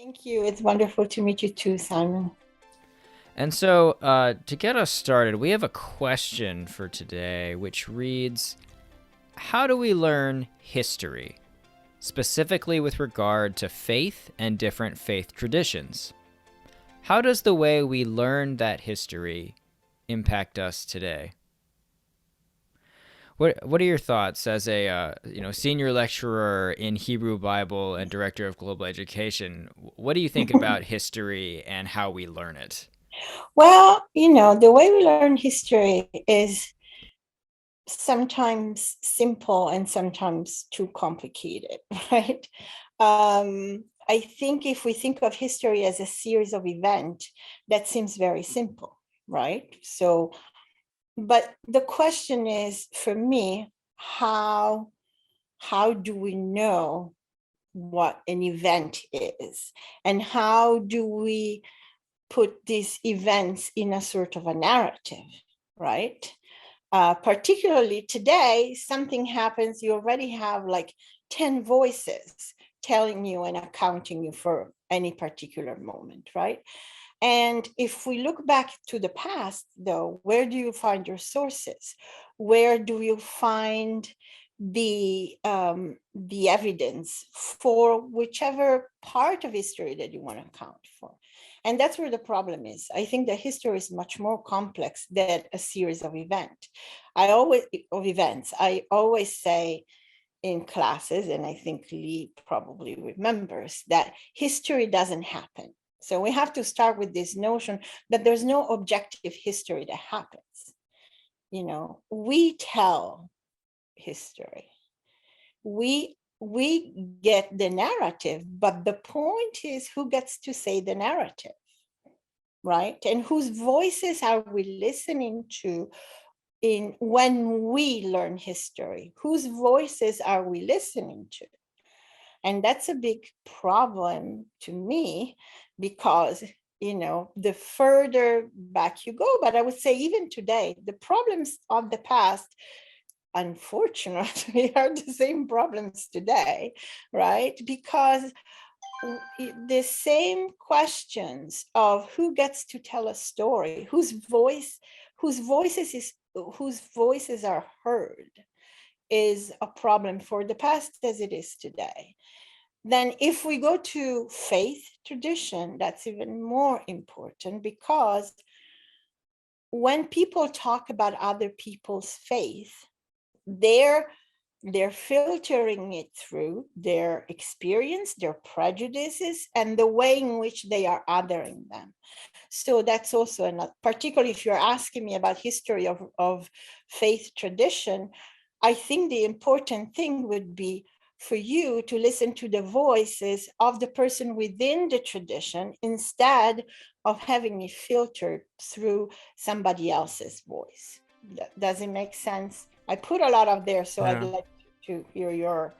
Thank you. It's wonderful to meet you too, Simon. And so, to get us started, we have a question for today, which reads: how do we learn history, specifically with regard to faith and different faith traditions? How does the way we learn that history impact us today? What are your thoughts as a senior lecturer in Hebrew Bible and director of global education? What do you think about history and how we learn it? Well, the way we learn history is sometimes simple and sometimes too complicated, right? I think if we think of history as a series of events, that seems very simple, right? So, but the question is for me, how do we know what an event is? And how do we put these events in a sort of a narrative, right? Particularly today, something happens, you already have like 10 voices telling you and accounting you for any particular moment, right? And if we look back to the past, though, where do you find your sources? Where do you find the evidence for whichever part of history that you want to account for? And that's where the problem is. I think that history is much more complex than a series of events. I always say in classes, and I think Lee probably remembers, that history doesn't happen. So we have to start with this notion that there's no objective history that happens. We tell history. We get the narrative, but the point is who gets to say the narrative, right? And whose voices are we listening to when we learn history? Whose voices are we listening to? And that's a big problem to me because, the further back you go, but I would say even today, the problems of the past, unfortunately, are the same problems today, right? Because the same questions of who gets to tell a story, whose voices are heard, is a problem for the past as it is today. Then if we go to faith tradition, that's even more important, because when people talk about other people's faith, they're filtering it through their experience, their prejudices, and the way in which they are othering them. So that's also another, particularly if you're asking me about history of faith tradition, I think the important thing would be for you to listen to the voices of the person within the tradition instead of having it filtered through somebody else's voice. Does it make sense? I put a lot of there, so I'd Yeah. like to hear your